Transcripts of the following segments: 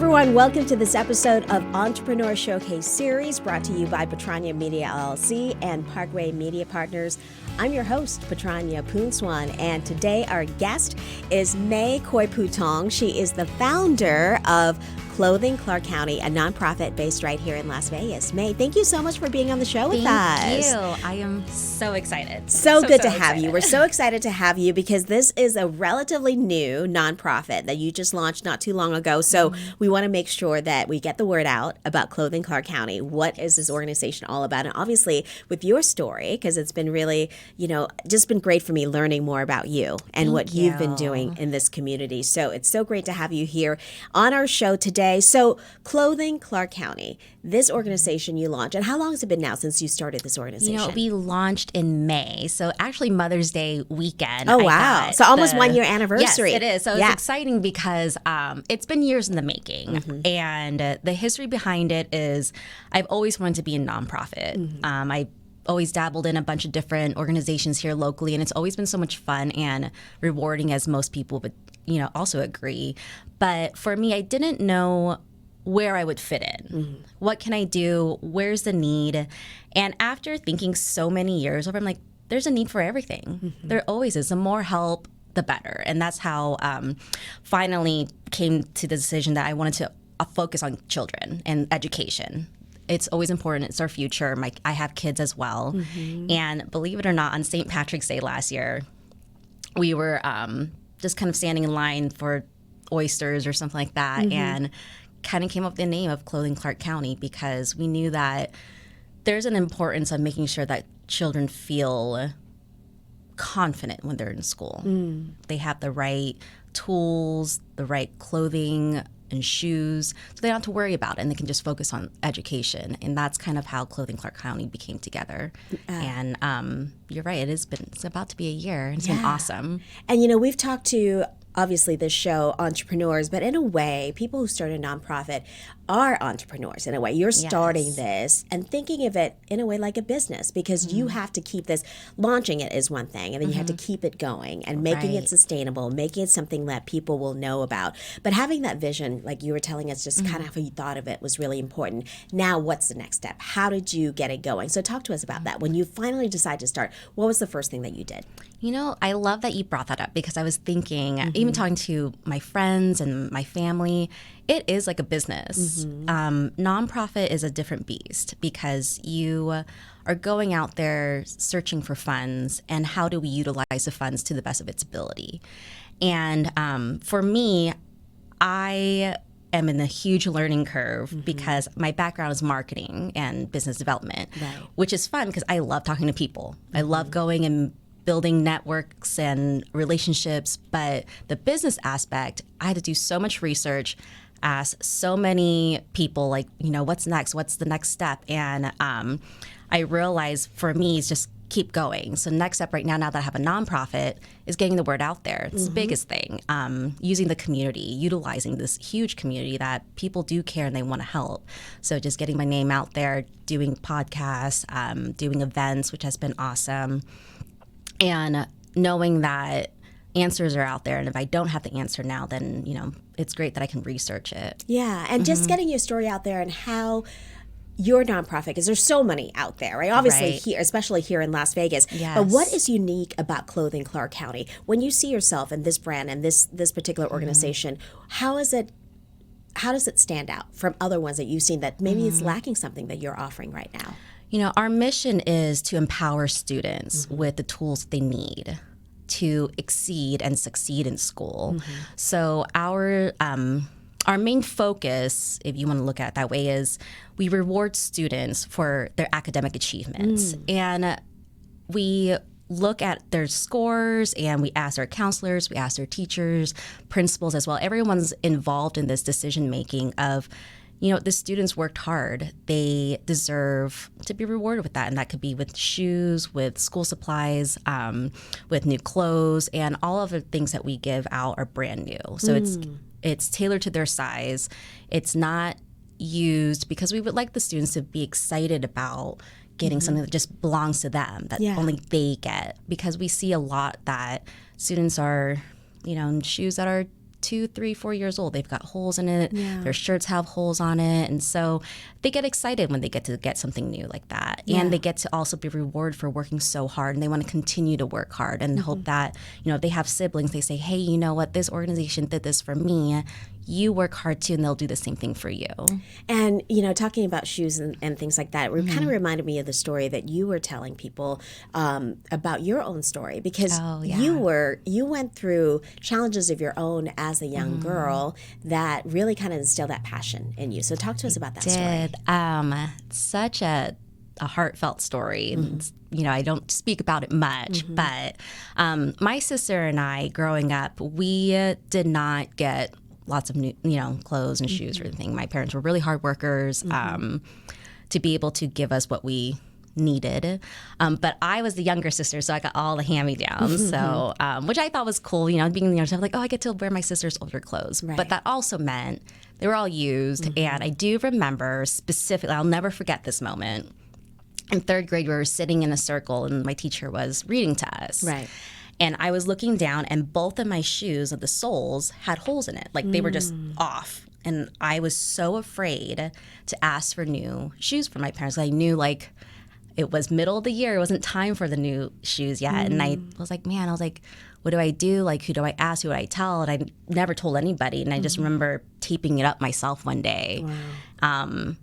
everyone. Welcome to this episode of Entrepreneur Showcase Series brought to you by Patranya Media LLC and Parkway Media Partners. I'm your host, Patranya Media, and today our guest is May Koiyputhong. She is the founder of Clothing Clark County, a nonprofit based right here in Las Vegas. May, thank you so much for being on the show with us. Thank you. I am so excited. So good to have you. We're so excited to have you because this is a relatively new nonprofit that you just launched not too long ago. So we want to make sure that we get the word out about Clothing Clark County. What is this organization all about? And obviously with your story, because it's been really, just been great for me learning more about you and what you've been doing in this community. So it's so great to have you here on our show today. So Clothing Clark County, this organization you launched, and how long has it been now since you started this organization? We launched in May, so actually Mother's Day weekend. Oh, wow. So almost 1 year anniversary. Yes, it is. So it's exciting because it's been years in the making. And the history behind it is I've always wanted to be a nonprofit. I always dabbled in a bunch of different organizations here locally, and it's always been so much fun and rewarding, as most people would also agree. But for me, I didn't know where I would fit in. What can I do? Where's the need? And after thinking so many years over, I'm like, there's a need for everything. There always is. The more help, the better. And that's how finally came to the decision that I wanted to focus on children and education. It's always important. It's our future. I have kids as well. And believe it or not, on St. Patrick's Day last year, we were just kind of standing in line for oysters or something like that, and kind of came up with the name of Clothing Clark County because we knew that there's an importance of making sure that children feel confident when they're in school. They have the right tools, the right clothing and shoes, so they don't have to worry about it and they can just focus on education. And that's kind of how Clothing Clark County became together. And you're right, it's about to be a year. It's been awesome. And we've talked to, obviously, this show, entrepreneurs, but in a way, people who start a nonprofit are entrepreneurs in a way. You're starting this and thinking of it in a way like a business because you have to keep this, launching it is one thing, and then you have to keep it going and making it sustainable, making it something that people will know about. But having that vision, like you were telling us, just kind of how you thought of it was really important. Now, what's the next step? How did you get it going? So talk to us about that. When you finally decided to start, what was the first thing that you did? I love that you brought that up because I was thinking, even talking to my friends and my family, it is like a business. Nonprofit is a different beast because you are going out there searching for funds and how do we utilize the funds to the best of its ability. And for me, I am in a huge learning curve because my background is marketing and business development, which is fun because I love talking to people. I love going and building networks and relationships, but the business aspect, I had to do so much research, ask so many people, what's next? What's the next step? And I realized for me, it's just keep going. So next step right now that I have a nonprofit, is getting the word out there. It's the biggest thing. Using the community, utilizing this huge community that people do care and they want to help. So just getting my name out there, doing podcasts, doing events, which has been awesome. And knowing that answers are out there, and if I don't have the answer now, then it's great that I can research it. Yeah, and just getting your story out there and how your nonprofit, because there's so many out there, right? Obviously here, especially here in Las Vegas. But what is unique about Clothing Clark County? When you see yourself in this brand and this particular organization, how does it stand out from other ones that you've seen that maybe is lacking something that you're offering right now? Our mission is to empower students with the tools they need to exceed and succeed in school. So our main focus, if you want to look at it that way, is we reward students for their academic achievements. And we look at their scores and we ask our counselors, we ask their teachers, principals as well. Everyone's involved in this decision making of, the students worked hard. They deserve to be rewarded with that. And that could be with shoes, with school supplies, with new clothes, and all of the things that we give out are brand new. So it's tailored to their size. It's not used because we would like the students to be excited about getting something that just belongs to them, that only they get. Because we see a lot that students are, in shoes that are 2, 3, 4 years old. They've got holes in it. Yeah. Their shirts have holes on it. And so they get excited when they get to get something new like that. Yeah. And they get to also be rewarded for working so hard, and they want to continue to work hard and hope that, if they have siblings, they say, hey, you know what, this organization did this for me. You work hard too, and they'll do the same thing for you. And, talking about shoes and things like that, it kind of reminded me of the story that you were telling people about your own story, because you went through challenges of your own as a young girl that really kind of instilled that passion in you. So talk to us about that story. Such a heartfelt story. I don't speak about it much, but my sister and I, growing up, we did not get lots of new, clothes and shoes or anything. My parents were really hard workers to be able to give us what we needed. But I was the younger sister, so I got all the hand-me-downs. So, which I thought was cool, being the younger sister, I'm like, I get to wear my sister's older clothes. Right. But that also meant they were all used. And I do remember specifically, I'll never forget this moment. In 3rd grade, we were sitting in a circle, and my teacher was reading to us. Right. And I was looking down, and both of my shoes, the soles, had holes in it. Like, they were just off. And I was so afraid to ask for new shoes from my parents. I knew, it was middle of the year. It wasn't time for the new shoes yet. And I was like, what do I do? Who do I ask? Who do I tell? And I never told anybody. And I just remember taping it up myself one day. Wow.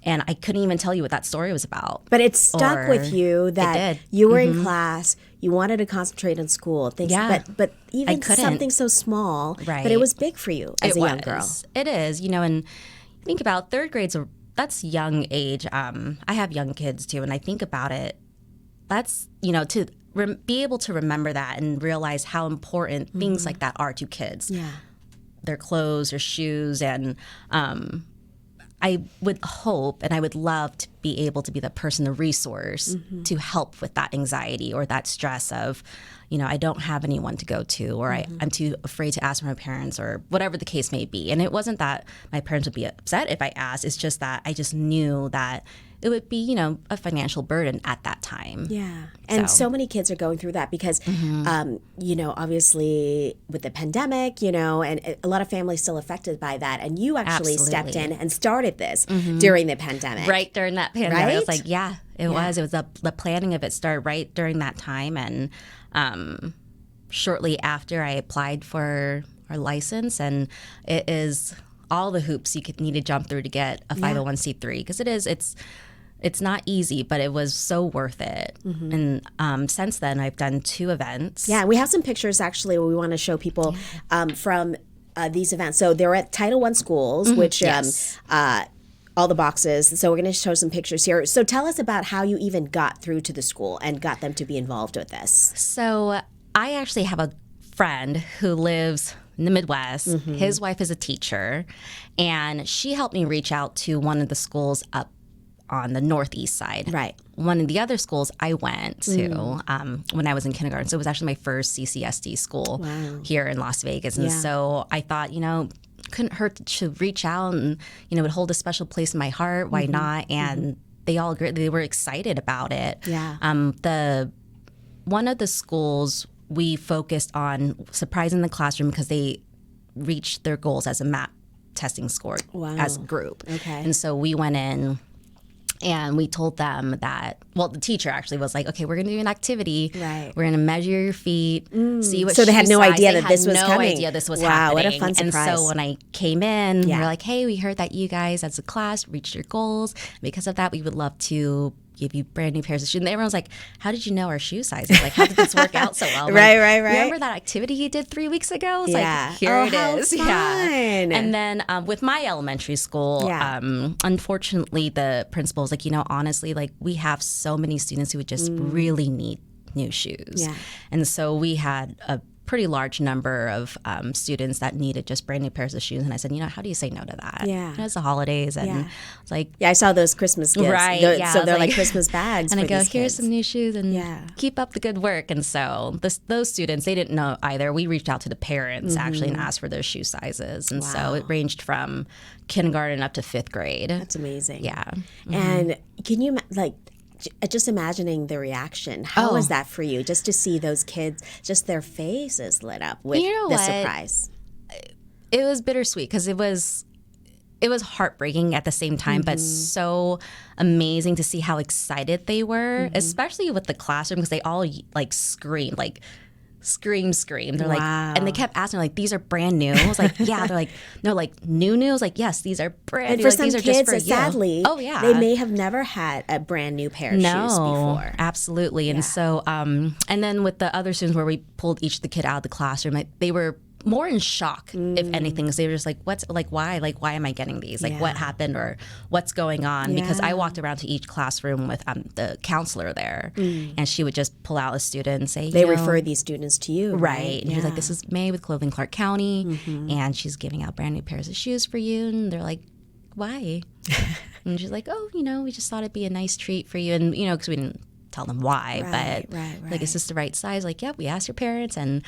And I couldn't even tell you what that story was about. But it stuck with you that you were in class, you wanted to concentrate on school. But even something so small, but it was big for you as a young girl. It is, and think about 3rd grade's that's young age. I have young kids too, and I think about it. That's, to be able to remember that and realize how important things like that are to kids. Yeah. Their clothes, their shoes, and I would hope and I would love to be able to be the person, the resource to help with that anxiety or that stress of, I don't have anyone to go to, or I'm too afraid to ask my parents, or whatever the case may be. And it wasn't that my parents would be upset if I asked. It's just that I just knew that it would be, a financial burden at that time. Yeah. And so many kids are going through that because, obviously with the pandemic, and a lot of families still affected by that. And you actually stepped in and started this during the pandemic. Right during that pandemic. Right? I was like, it was. It was the planning of it started right during that time. And shortly after, I applied for our license, and it is all the hoops you could need to jump through to get a 501c3, because it's not easy, but it was so worth it. And since then, I've done 2 events. Yeah, we have some pictures actually we want to show people from these events. So they're at Title I schools, which all the boxes. So we're going to show some pictures here. So tell us about how you even got through to the school and got them to be involved with this. So I actually have a friend who lives in the Midwest. His wife is a teacher, and she helped me reach out to one of the schools up on the northeast side. Right. One of the other schools I went to when I was in kindergarten. So it was actually my first CCSD school here in Las Vegas. And so I thought, couldn't hurt to reach out, and, it would hold a special place in my heart. Why not? And they all agreed. They were excited about it. Yeah. One of the schools, we focused on surprising the classroom because they reached their goals as a MAP testing score as a group. Okay. And so we went in, and we told them that, the teacher actually was like, okay, we're going to do an activity. Right. We're going to measure your feet, see what. So they had no idea that this was coming. Idea this was happening. What a fun surprise. And so when I came in, we were like, hey, we heard that you guys as a class reached your goals. Because of that, we would love to give you brand new pairs of shoes. And everyone's like, how did you know our shoe sizes? Like, how did this work out so well? Right. Remember that activity you did 3 weeks ago? It's like, here it is. Fun. Yeah. And then with my elementary school, unfortunately, the principal was like, honestly, we have so many students who would just really need new shoes. Yeah. And so we had a pretty large number of students that needed just brand new pairs of shoes. And I said, how do you say no to that? Yeah. It's the holidays. And it's like... Yeah, I saw those Christmas gifts. Right. So they're like Christmas bags. And for I go, these here's kids. some new shoes, and keep up the good work. And so those students, they didn't know either. We reached out to the parents actually and asked for their shoe sizes. And so it ranged from kindergarten up to 5th grade. That's amazing. Yeah. And can you, just imagining the reaction, how was that for you? Just to see those kids, just their faces lit up with the surprise. It was bittersweet because it was heartbreaking at the same time, but so amazing to see how excited they were, especially with the classroom, because they all like screamed, like scream. They're like, and they kept asking, like, these are brand new. I was like, yeah. They're like, no, like new. I was like, yes, these are brand and new. for like, some these are kids, just for sadly, you. Oh yeah, they may have never had a brand new pair of shoes before. Absolutely. And so, and then with the other students where we pulled each the kid out of the classroom, like, they were more in shock, if anything, because they were just like, what's, like, why am I getting these? Like, what happened or what's going on? Because I walked around to each classroom with the counselor there, and she would just pull out a student and say, they refer these students to you, right? And she's like, this is May with Clothing Clark County, and she's giving out brand new pairs of shoes for you. And they're like, why? And she's like, oh, we just thought it'd be a nice treat for you. And, because we didn't tell them why, but like, is this the right size? Like, yeah, we asked your parents. And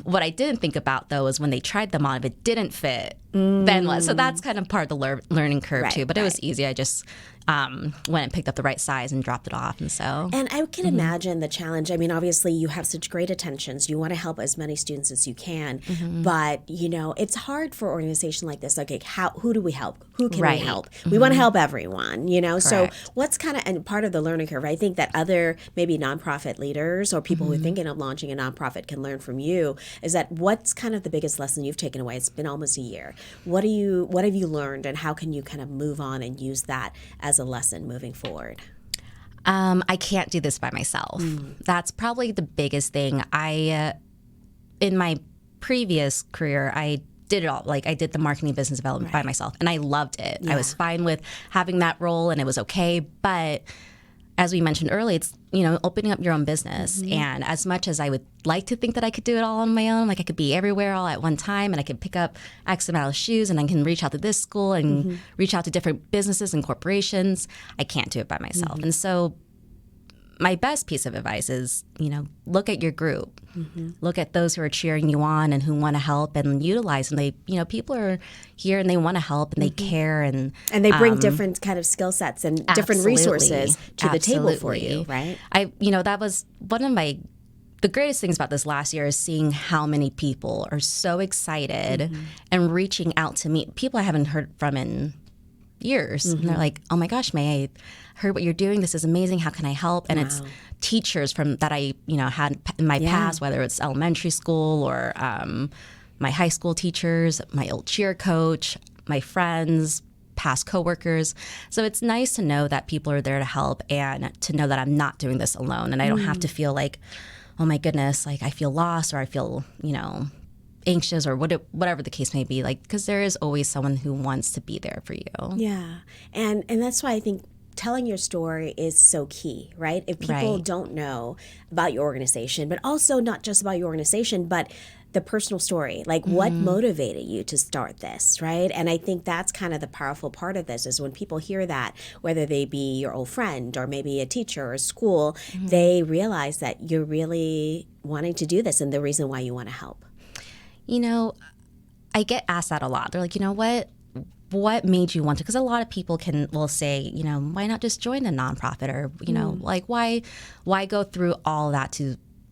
what I didn't think about, though, is when they tried them on, if it didn't fit, then what? So that's kind of part of the learning curve too. But it was easy. I just went and picked up the right size and dropped it off. And I can imagine the challenge. I mean, obviously you have such great intentions. You want to help as many students as you can, but it's hard for an organization like this. Okay, who do we help? Who can we help? We want to help everyone, So what's and part of the learning curve, I think that other maybe nonprofit leaders or people who are thinking of launching a nonprofit can learn from you, is that what's kind of the biggest lesson you've taken away? It's been almost a year. What have you learned, and how can you kind of move on and use that as a lesson moving forward? I can't do this by myself. That's probably the biggest thing. In my previous career, I did it all. Like, I did the marketing business development by myself, and I loved it. I was fine with having that role, and it was okay. But as we mentioned earlier, it's, opening up your own business. And as much as I would like to think that I could do it all on my own, like I could be everywhere all at one time, and I could pick up X amount of shoes, and I can reach out to this school and reach out to different businesses and corporations, I can't do it by myself. And so my best piece of advice is, look at your group, look at those who are cheering you on and who want to help, and utilize them. They, people are here and they want to help, and they care, and they bring different kind of skill sets and different resources to the table for you, right? That was one of the greatest things about this last year, is seeing how many people are so excited and reaching out to me. People I haven't heard from in years. And they're like, oh my gosh, May, I heard what you're doing. This is amazing. How can I help? And it's teachers that I, had in my past, whether it's elementary school or my high school teachers, my old cheer coach, my friends, past coworkers. So it's nice to know that people are there to help, and to know that I'm not doing this alone. And I don't have to feel like, oh my goodness, like I feel lost, or I feel, anxious, or whatever the case may be, like, because there is always someone who wants to be there for you. Yeah. And that's why I think telling your story is so key, right? If people don't know about your organization, but also not just about your organization, but the personal story, like what motivated you to start this, right? And I think that's kind of the powerful part of this, is when people hear that, whether they be your old friend or maybe a teacher or a school, they realize that you're really wanting to do this and the reason why you want to help. I get asked that a lot. They're like, what made you want to? Because a lot of people will say, why not just join a nonprofit, or, like, why go through all that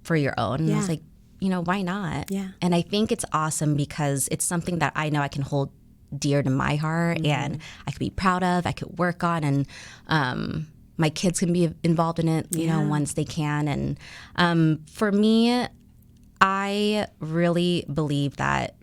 for your own? And I was like, why not? Yeah. And I think it's awesome because it's something that I know I can hold dear to my heart, and I could be proud of, I could work on, and my kids can be involved in it, once they can. And for me, I really believe that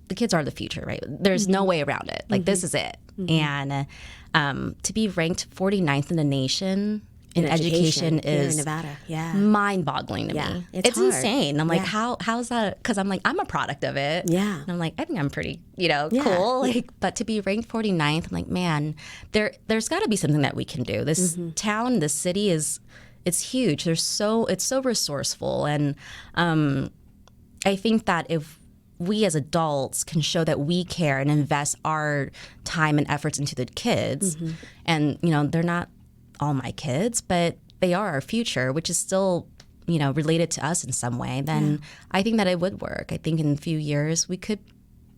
the kids are the future, right? There's no way around it. Like, this is it. And to be ranked 49th in the nation in education is in Nevada. mind-boggling to me. It's insane. I'm like, how's that? Because I'm like, I'm a product of it. Yeah. And I'm like, I think I'm pretty, cool. Like, but to be ranked 49th, I'm like, man, there's got to be something that we can do. This town, this city it's huge. It's so resourceful. And I think that if we as adults can show that we care and invest our time and efforts into the kids, and, they're not all my kids, but they are our future, which is still, related to us in some way, then I think that it would work. I think in a few years we could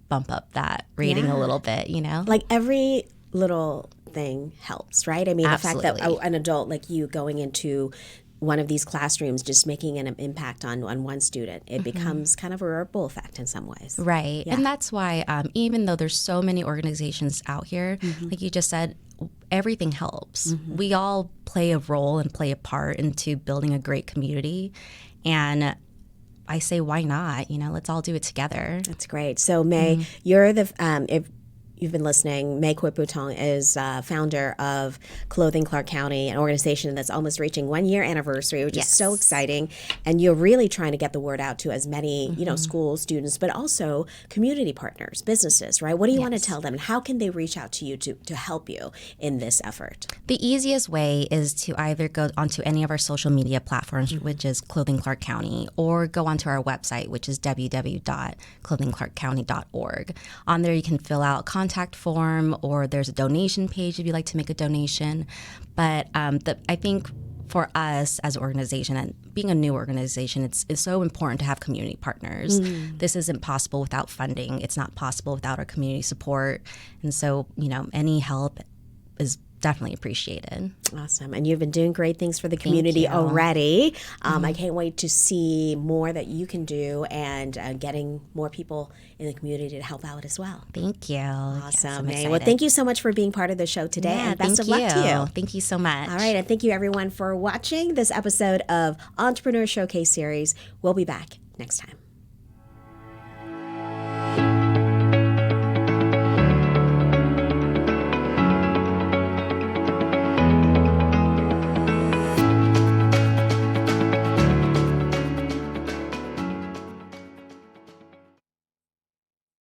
bump up that rating a little bit, Like, every little thing helps, right? I mean, Absolutely. The fact that an adult like you going into one of these classrooms just making an impact on one student, it becomes kind of a ripple effect in some ways. Right. Yeah. And that's why even though there's so many organizations out here, like you just said, everything helps. We all play a role and play a part into building a great community. And I say, why not? Let's all do it together. That's great. So May, you're the, if you've been listening, May Koiyputhong is founder of Clothing Clark County, an organization that's almost reaching 1 year anniversary, which is so exciting. And you're really trying to get the word out to as many, schools, students, but also community partners, businesses, right? What do you want to tell them? And how can they reach out to you to help you in this effort? The easiest way is to either go onto any of our social media platforms, which is Clothing Clark County, or go onto our website, which is www.clothingclarkcounty.org. On there, you can fill out contact form, or there's a donation page if you'd like to make a donation. But I think for us as an organization, and being a new organization, it's so important to have community partners. This isn't possible without funding. It's not possible without our community support. And so, any help is definitely appreciated. Awesome. And you've been doing great things for the community already. I can't wait to see more that you can do and getting more people in the community to help out as well. Thank you. Awesome. May. Well, thank you so much for being part of the show today, and best of luck to you. Thank you so much. All right. And thank you, everyone, for watching this episode of Entrepreneur Showcase Series. We'll be back next time.